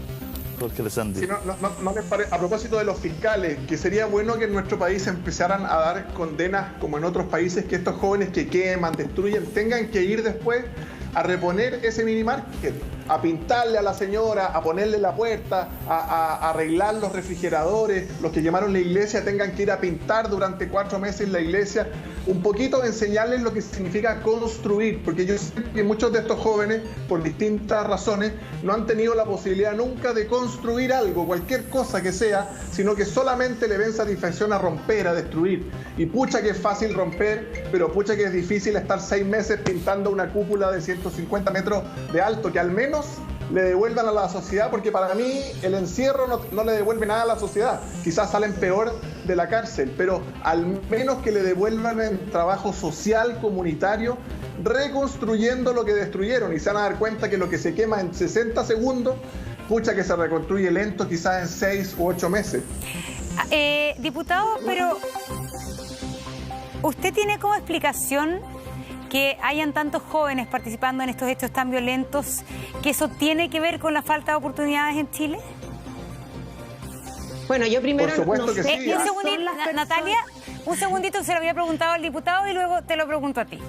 S1: Jorge Alessandri.
S4: Sí, no me parece, a propósito de los fiscales, que sería bueno que en nuestro país empezaran a dar condenas como en otros países, que estos jóvenes que queman, destruyen, tengan que ir después a reponer ese mini market. a pintarle a la señora, a ponerle la puerta, a arreglar los refrigeradores, los que llamaron la iglesia tengan que ir a pintar durante 4 meses la iglesia, un poquito de enseñarles lo que significa construir, porque yo sé que muchos de estos jóvenes, por distintas razones, no han tenido la posibilidad nunca de construir algo, cualquier cosa que sea, sino que solamente le ven satisfacción a romper, a destruir. Y pucha que es fácil romper, pero pucha que es difícil estar 6 meses pintando una cúpula de 150 metros de alto, que al menos le devuelvan a la sociedad, porque para mí el encierro no le devuelve nada a la sociedad, quizás salen peor de la cárcel, pero al menos que le devuelvan en trabajo social, comunitario, reconstruyendo lo que destruyeron, y se van a dar cuenta que lo que se quema en 60 segundos, pucha que se reconstruye lento, quizás en 6 u 8 meses.
S2: Diputado, pero ¿usted tiene como explicación que hayan tantos jóvenes participando en estos hechos tan violentos, que eso tiene que ver con la falta de oportunidades en Chile?
S3: Bueno, yo primero...
S4: Por supuesto que sí.
S2: Un segundito, Natalia, un segundito, se lo había preguntado al diputado y luego te lo pregunto a ti.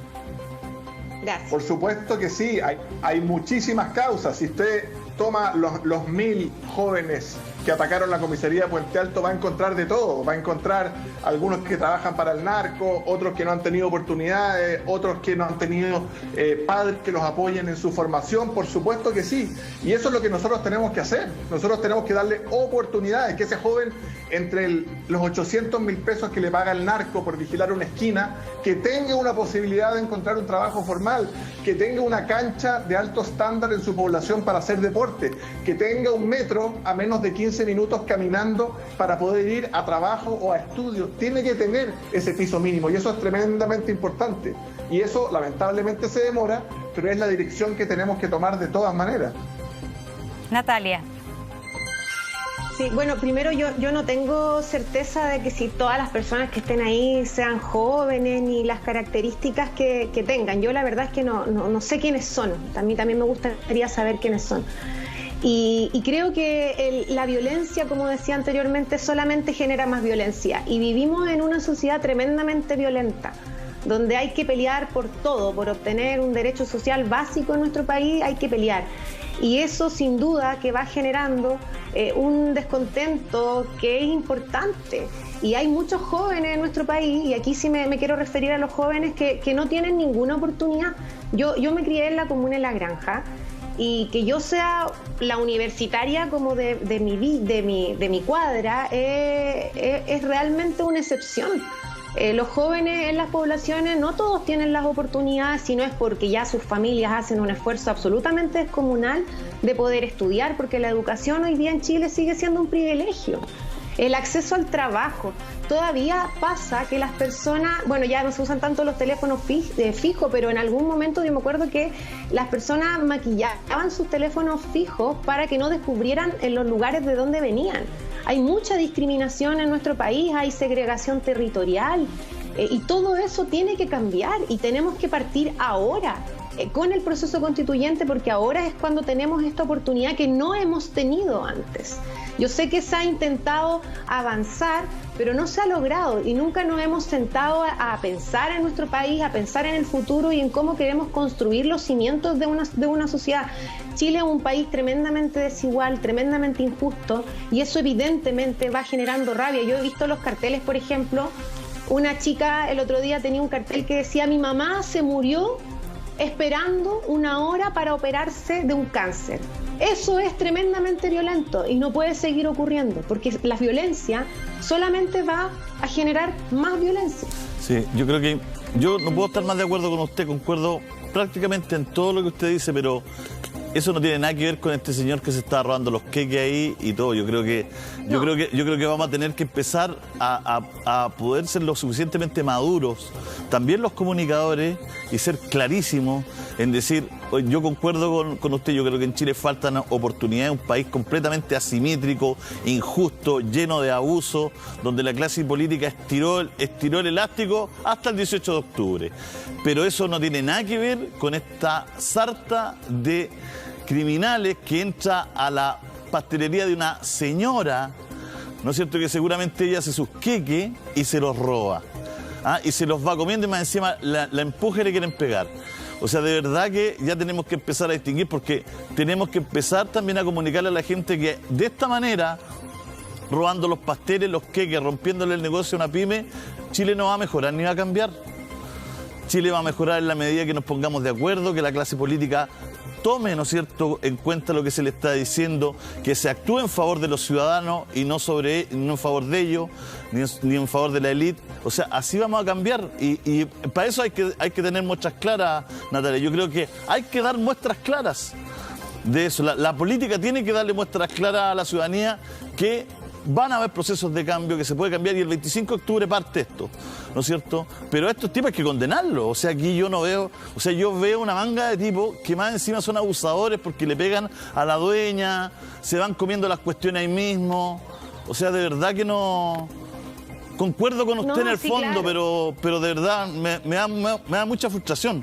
S3: Gracias.
S4: Por supuesto que sí, hay muchísimas causas. Si usted toma los 1000 jóvenes que atacaron la comisaría de Puente Alto, va a encontrar de todo. Va a encontrar algunos que trabajan para el narco, otros que no han tenido oportunidades, otros que no han tenido padres que los apoyen en su formación. Por supuesto que sí. Y eso es lo que nosotros tenemos que hacer. Nosotros tenemos que darle oportunidades, que ese joven, entre los 800.000 pesos que le paga el narco por vigilar una esquina, que tenga una posibilidad de encontrar un trabajo formal, que tenga una cancha de alto estándar en su población para hacer deporte, que tenga un metro a menos de 15 minutos caminando para poder ir a trabajo o a estudios. Tiene que tener ese piso mínimo, y eso es tremendamente importante. Y eso lamentablemente se demora, pero es la dirección que tenemos que tomar de todas maneras.
S2: Natalia.
S3: Sí, bueno, primero yo no tengo certeza de que si todas las personas que estén ahí sean jóvenes ni las características que tengan. Yo la verdad es que no sé quiénes son. A mí también me gustaría saber quiénes son. Y creo que la violencia, como decía anteriormente, solamente genera más violencia. Y vivimos en una sociedad tremendamente violenta, donde hay que pelear por todo, por obtener un derecho social básico en nuestro país, hay que pelear. Y eso sin duda que va generando un descontento que es importante. Y hay muchos jóvenes en nuestro país, y aquí sí me quiero referir a los jóvenes que no tienen ninguna oportunidad. Yo me crié en la comuna de La Granja, y que yo sea la universitaria como de mi cuadra es realmente una excepción. Los jóvenes en las poblaciones no todos tienen las oportunidades, sino es porque ya sus familias hacen un esfuerzo absolutamente descomunal de poder estudiar, porque la educación hoy día en Chile sigue siendo un privilegio. El acceso al trabajo. Todavía pasa que las personas, bueno, ya no se usan tanto los teléfonos fijos, pero en algún momento yo me acuerdo que las personas maquillaban sus teléfonos fijos para que no descubrieran en los lugares de donde venían. Hay mucha discriminación en nuestro país, hay segregación territorial, y todo eso tiene que cambiar, y tenemos que partir ahora con el proceso constituyente, porque ahora es cuando tenemos esta oportunidad que no hemos tenido antes. Yo sé que se ha intentado avanzar, pero no se ha logrado, y nunca nos hemos sentado a pensar en nuestro país, a pensar en el futuro y en cómo queremos construir los cimientos de una sociedad. Chile es un país tremendamente desigual, tremendamente injusto, y eso evidentemente va generando rabia. Yo he visto los carteles, por ejemplo, una chica el otro día tenía un cartel que decía: mi mamá se murió esperando 1 hora para operarse de un cáncer. Eso es tremendamente violento y no puede seguir ocurriendo, porque la violencia solamente va a generar más violencia.
S1: Sí, yo creo que yo no puedo estar más de acuerdo con usted, concuerdo prácticamente en todo lo que usted dice, pero eso no tiene nada que ver con este señor que se está robando los queques ahí y todo. Yo creo que vamos a tener que empezar a poder ser lo suficientemente maduros, también los comunicadores, y ser clarísimos en decir: yo concuerdo con usted, yo creo que en Chile faltan oportunidades, un país completamente asimétrico, injusto, lleno de abusos, donde la clase política estiró el elástico hasta el 18 de octubre. Pero eso no tiene nada que ver con esta sarta de criminales que entra a la pastelería de una señora, ¿no es cierto?, que seguramente ella hace sus queques y se los roba. Y se los va comiendo, y más encima la empuja y le quieren pegar. O sea, de verdad que ya tenemos que empezar a distinguir, porque tenemos que empezar también a comunicarle a la gente que de esta manera, robando los pasteles, los queques, rompiéndole el negocio a una pyme, Chile no va a mejorar ni va a cambiar. Chile va a mejorar en la medida que nos pongamos de acuerdo, que la clase política tome, ¿no es cierto?, en cuenta lo que se le está diciendo, que se actúe en favor de los ciudadanos y no en favor de ellos, ni en favor de la élite. O sea, así vamos a cambiar. Y para eso hay que tener muestras claras, Natalia. Yo creo que hay que dar muestras claras de eso. La política tiene que darle muestras claras a la ciudadanía que van a haber procesos de cambio, que se puede cambiar, y el 25 de octubre parte esto, ¿no es cierto? Pero estos tipos hay que condenarlos. O sea, aquí yo no veo, o sea, yo veo una manga de tipos que más encima son abusadores porque le pegan a la dueña, se van comiendo las cuestiones ahí mismo. O sea, de verdad que no... Concuerdo con usted en el fondo, claro. pero de verdad me da mucha frustración.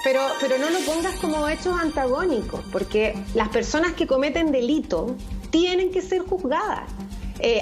S3: Pero no lo pongas como hechos antagónicos, porque las personas que cometen delito tienen que ser juzgadas.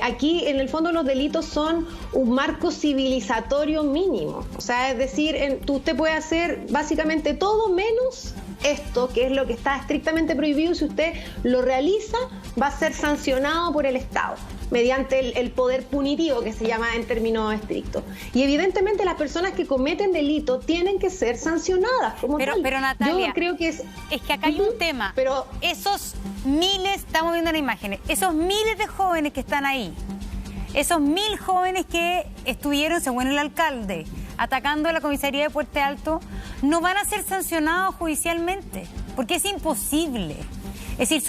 S3: Aquí, en el fondo, los delitos son un marco civilizatorio mínimo. O sea, es decir, usted puede hacer básicamente todo menos esto, que es lo que está estrictamente prohibido, y si usted lo realiza, va a ser sancionado por el Estado mediante el poder punitivo, que se llama en términos estrictos. Y evidentemente las personas que cometen delito tienen que ser sancionadas como tal.
S2: Pero Natalia,
S3: yo creo que es
S2: que acá hay un tema. Pero esos miles, estamos viendo las imágenes, esos miles de jóvenes que están ahí, esos 1000 jóvenes que estuvieron, según el alcalde, atacando a la comisaría de Puente Alto, no van a ser sancionados judicialmente, porque es imposible. Es decir,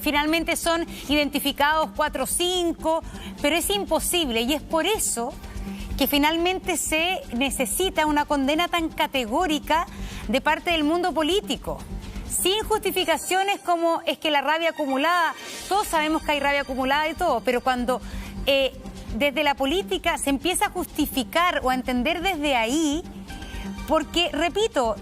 S2: finalmente son identificados 4 o 5, pero es imposible, y es por eso que finalmente se necesita una condena tan categórica de parte del mundo político, sin justificaciones como es que la rabia acumulada, todos sabemos que hay rabia acumulada y todo, pero cuando desde la política se empieza a justificar o a entender desde ahí, porque, repito,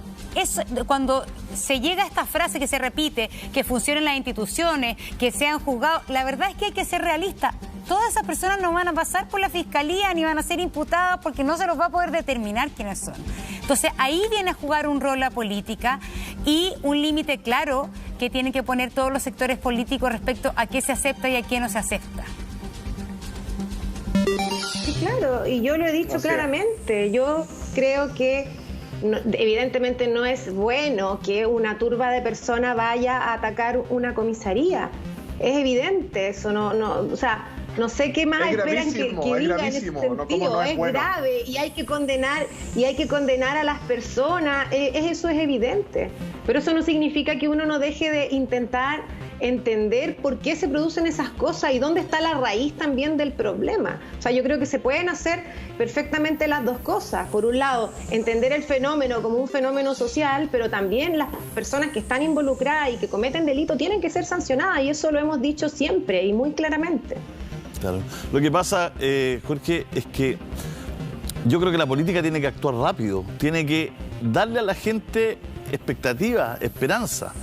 S2: cuando se llega a esta frase que se repite, que funcionen las instituciones, que sean juzgados, la verdad es que hay que ser realista. Todas esas personas no van a pasar por la fiscalía ni van a ser imputadas porque no se los va a poder determinar quiénes son. Entonces ahí viene a jugar un rol la política y un límite claro que tienen que poner todos los sectores políticos respecto a qué se acepta y a qué no se acepta.
S3: Sí, claro, y yo lo he dicho claramente. Yo creo que evidentemente no es bueno que una turba de personas vaya a atacar una comisaría. Es evidente eso, o sea, no sé qué más esperan que diga en ese sentido. Es bueno. Grave y hay que condenar a las personas. Eso es evidente. Pero eso no significa que uno no deje de intentar entender por qué se producen esas cosas y dónde está la raíz también del problema. O sea, yo creo que se pueden hacer perfectamente las dos cosas. Por un lado, entender el fenómeno como un fenómeno social, pero también las personas que están involucradas y que cometen delito tienen que ser sancionadas, y eso lo hemos dicho siempre y muy claramente.
S1: Claro. Lo que pasa, Jorge, es que yo creo que la política tiene que actuar rápido, tiene que darle a la gente expectativa, esperanza.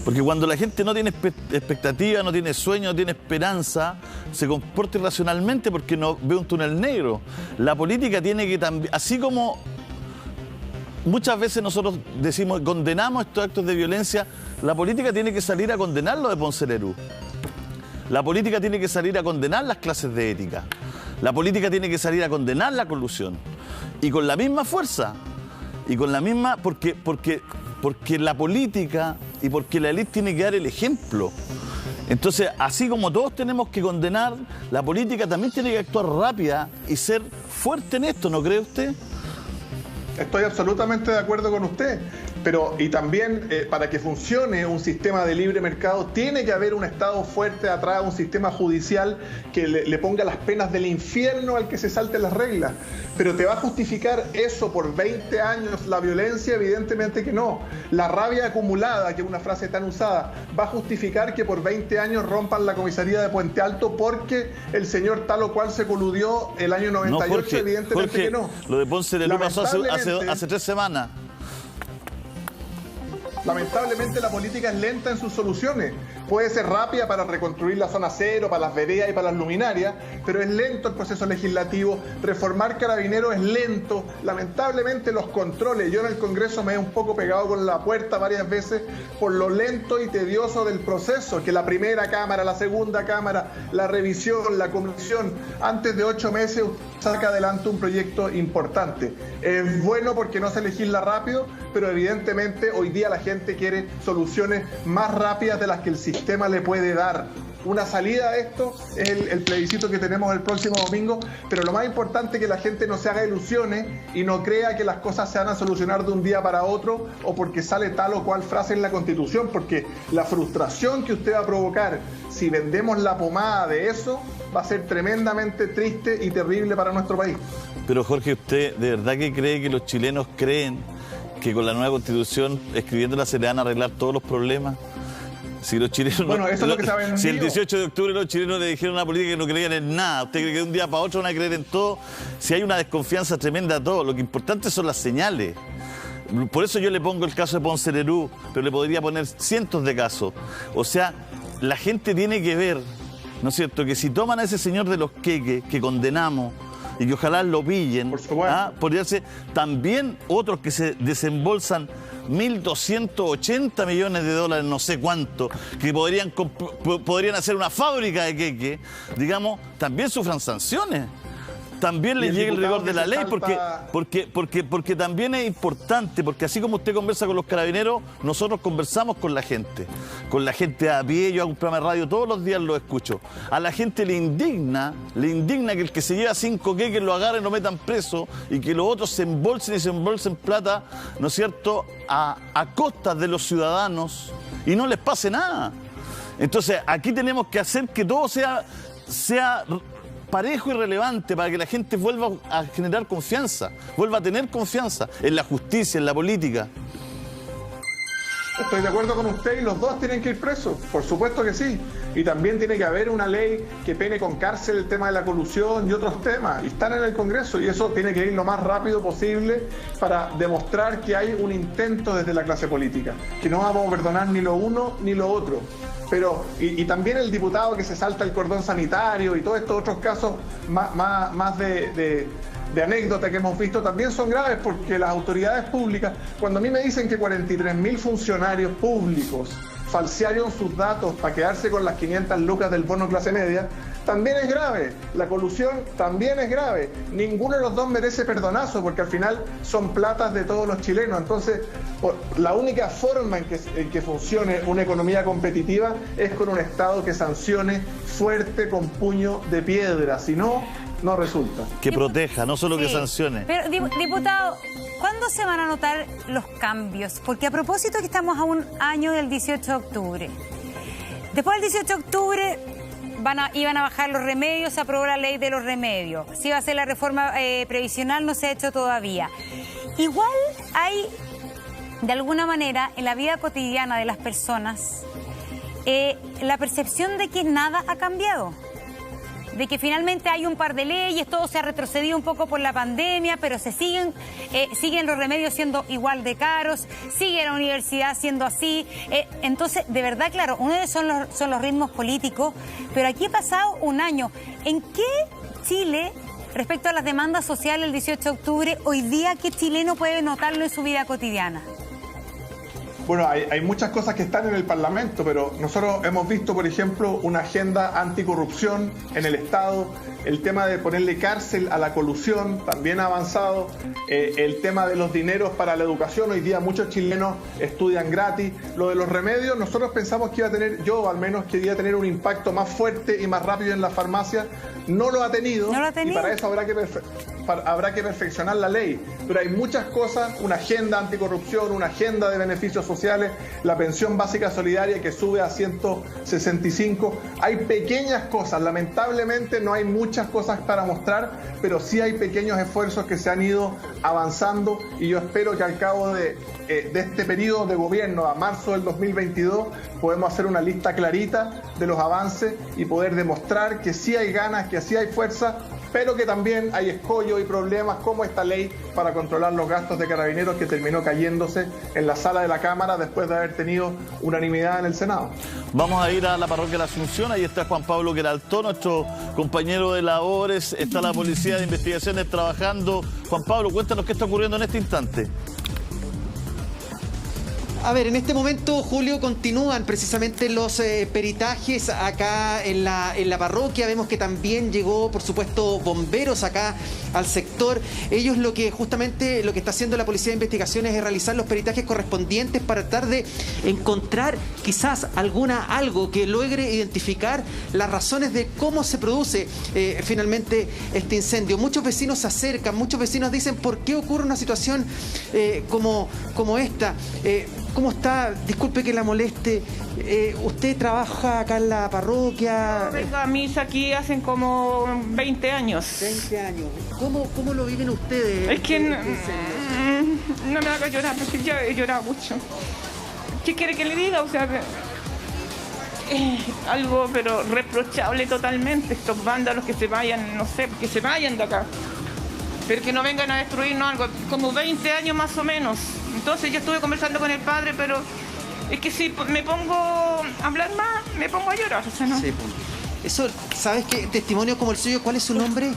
S1: Porque cuando la gente no tiene expectativa, no tiene sueño, no tiene esperanza, se comporta irracionalmente porque no ve un túnel negro. La política tiene que también, así como muchas veces nosotros decimos, condenamos estos actos de violencia, la política tiene que salir a condenar lo de Ponce Lerú. La política tiene que salir a condenar las clases de ética. La política tiene que salir a condenar la colusión. Y con la misma fuerza, y con la misma, porque la política y porque la élite tiene que dar el ejemplo. Entonces, así como todos tenemos que condenar, la política también tiene que actuar rápida y ser fuerte en esto, ¿no cree usted?
S4: Estoy absolutamente de acuerdo con usted. Pero, y también, para que funcione un sistema de libre mercado, tiene que haber un Estado fuerte atrás, un sistema judicial que le ponga las penas del infierno al que se salte las reglas. Pero ¿te va a justificar eso por 20 años la violencia? Evidentemente que no. La rabia acumulada, que es una frase tan usada, ¿va a justificar que por 20 años rompan la comisaría de Puente Alto porque el señor tal o cual se coludió el año 98? No, Jorge, evidentemente que no.
S1: Lo de Ponce Lerú pasó hace 3 semanas.
S4: Lamentablemente la política es lenta en sus soluciones. Puede ser rápida para reconstruir la zona cero, para las veredas y para las luminarias, pero es lento el proceso legislativo. Reformar Carabineros es lento. Lamentablemente los controles, yo en el Congreso me he un poco pegado con la puerta varias veces por lo lento y tedioso del proceso, que la primera Cámara, la segunda Cámara, la revisión, la comisión, antes de 8 meses saca adelante un proyecto importante. Es bueno porque no se legisla rápido, pero evidentemente hoy día la gente quiere soluciones más rápidas de las que el sistema le puede dar. Una salida a esto es el plebiscito que tenemos el próximo domingo, pero lo más importante es que la gente no se haga ilusiones y no crea que las cosas se van a solucionar de un día para otro o porque sale tal o cual frase en la Constitución, porque la frustración que usted va a provocar si vendemos la pomada de eso va a ser tremendamente triste y terrible para nuestro país.
S1: Pero Jorge, ¿usted de verdad que cree que los chilenos creen que con la nueva Constitución, escribiéndola, se le van a arreglar todos los problemas? Si los chilenos,
S4: bueno, eso es lo que saben.
S1: Si el 18 de octubre los chilenos le dijeron a la política que no creían en nada, ¿usted cree que de un día para otro van a creer en todo? Si hay una desconfianza tremenda a todo, lo que importante son las señales. Por eso yo le pongo el caso de Ponce Lerú, pero le podría poner cientos de casos. O sea, la gente tiene que ver, ¿no es cierto?, que si toman a ese señor de los queques, que condenamos, y que ojalá lo pillen, podría ser también otros que se desembolsan 1.280 millones de dólares, no sé cuánto, que podrían hacer una fábrica de queque, digamos, también sufran sanciones. También le llegue el rigor de la ley, porque también es importante, porque así como usted conversa con los carabineros, nosotros conversamos con la gente a pie. Yo hago un programa de radio todos los días, lo escucho. A la gente le indigna que el que se lleva 5 queques lo agarren, lo metan preso y que los otros se embolsen plata, ¿no es cierto?, a costas de los ciudadanos y no les pase nada. Entonces, aquí tenemos que hacer que todo sea parejo y relevante para que la gente vuelva a generar confianza, vuelva a tener confianza en la justicia, en la política.
S4: Estoy de acuerdo con usted y los dos tienen que ir presos, por supuesto que sí. Y también tiene que haber una ley que pene con cárcel el tema de la colusión y otros temas. Y están en el Congreso y eso tiene que ir lo más rápido posible para demostrar que hay un intento desde la clase política, que no vamos a perdonar ni lo uno ni lo otro. Pero, y también el diputado que se salta el cordón sanitario y todos estos otros casos más de anécdota que hemos visto también son graves, porque las autoridades públicas, cuando a mí me dicen que 43.000 funcionarios públicos falsearon sus datos para quedarse con las 500 lucas del bono clase media, también es grave. La colusión también es grave. Ninguno de los dos merece perdonazo, porque al final son platas de todos los chilenos. Entonces, la única forma en que funcione una economía competitiva es con un Estado que sancione fuerte con puño de piedra. Si no, no resulta.
S1: Que proteja, no solo que sancione.
S2: Pero, diputado, ¿cuándo se van a notar los cambios? Porque a propósito que estamos a un año del 18 de octubre. Después del 18 de octubre iban a bajar los remedios, se aprobó la ley de los remedios. Si iba a hacer la reforma previsional, no se ha hecho todavía. Igual hay, de alguna manera, en la vida cotidiana de las personas, la percepción de que nada ha cambiado. De que finalmente hay un par de leyes, todo se ha retrocedido un poco por la pandemia, pero siguen los remedios siendo igual de caros, sigue la universidad siendo así. Entonces, de verdad, claro, uno son los ritmos políticos, pero aquí ha pasado un año. ¿En qué Chile, respecto a las demandas sociales el 18 de octubre, hoy día qué chileno puede notarlo en su vida cotidiana?
S4: Bueno, hay muchas cosas que están en el Parlamento, pero nosotros hemos visto, por ejemplo, una agenda anticorrupción en el Estado, el tema de ponerle cárcel a la colusión también ha avanzado, el tema de los dineros para la educación, hoy día muchos chilenos estudian gratis, lo de los remedios, nosotros pensamos que iba a tener, yo al menos quería tener un impacto más fuerte y más rápido en la farmacia, no lo ha tenido, y para eso habrá que perfeccionar la ley, pero hay muchas cosas, una agenda anticorrupción, una agenda de beneficios sociales, la pensión básica solidaria que sube a 165, hay pequeñas cosas, lamentablemente no hay muchas cosas para mostrar, pero sí hay pequeños esfuerzos que se han ido avanzando y yo espero que al cabo de este periodo de gobierno, a marzo del 2022, podemos hacer una lista clarita de los avances y poder demostrar que sí hay ganas, que sí hay fuerza pero que también hay escollos y problemas como esta ley para controlar los gastos de Carabineros que terminó cayéndose en la sala de la Cámara después de haber tenido unanimidad en el Senado.
S1: Vamos a ir a la parroquia de la Asunción, ahí está Juan Pablo Queraltó, nuestro compañero de labores, está la Policía de Investigaciones trabajando. Juan Pablo, cuéntanos qué está ocurriendo en este instante.
S5: A ver, en este momento, Julio, continúan precisamente los peritajes acá en la parroquia. Vemos que también llegó, por supuesto, bomberos acá al sector. Ellos lo que está haciendo la Policía de Investigaciones es realizar los peritajes correspondientes para tratar de encontrar quizás algo que logre identificar las razones de cómo se produce finalmente este incendio. Muchos vecinos se acercan, muchos vecinos dicen ¿por qué ocurre una situación como esta? ¿Cómo está? Disculpe que la moleste. ¿Usted trabaja acá en la parroquia?
S6: Yo vengo a misa aquí hace como 20 años.
S5: 20 años. ¿Cómo lo viven ustedes?
S6: Es que no me haga llorar, porque yo he llorado mucho. ¿Qué quiere que le diga? O sea, algo pero reprochable totalmente. Estos vándalos que se vayan, no sé, que se vayan de acá. Pero que no vengan a destruirnos algo, como 20 años más o menos. Entonces yo estuve conversando con el padre, pero es que si me pongo a hablar más, me pongo a llorar. O sea, ¿no?
S5: Sí, eso, ¿sabes qué? Testimonios como el suyo, ¿cuál es su nombre?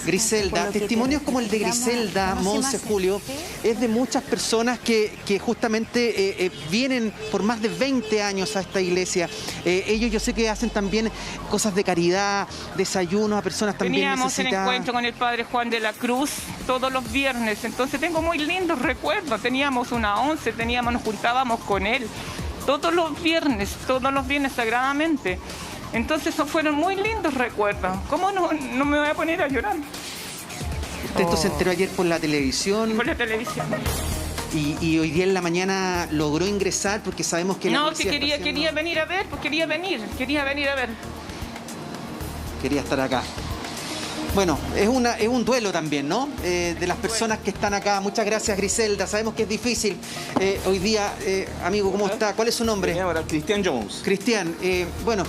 S5: Griselda. Testimonios como el de Griselda, Monse, Julio, es de muchas personas que justamente vienen por más de 20 años a esta iglesia. Ellos yo sé que hacen también cosas de caridad, desayunos a personas también necesitadas.
S6: Teníamos un encuentro con el padre Juan de la Cruz todos los viernes, entonces tengo muy lindos recuerdos. Teníamos una 11, nos juntábamos con él todos los viernes sagradamente. Entonces fueron muy lindos recuerdos. ¿Cómo no me voy a poner a llorar?
S5: ¿Usted esto se enteró ayer por la televisión?
S6: Por la televisión.
S5: Y hoy día en la mañana logró ingresar porque sabemos que...
S6: No, si quería venir a ver, pues quería venir a ver.
S5: Quería estar acá. Bueno, es un duelo también, ¿no? De las personas que están acá. Muchas gracias, Griselda. Sabemos que es difícil. Hoy día, amigo, ¿cómo está? ¿Cuál es su nombre?
S7: Cristian Jones.
S5: Cristian, bueno...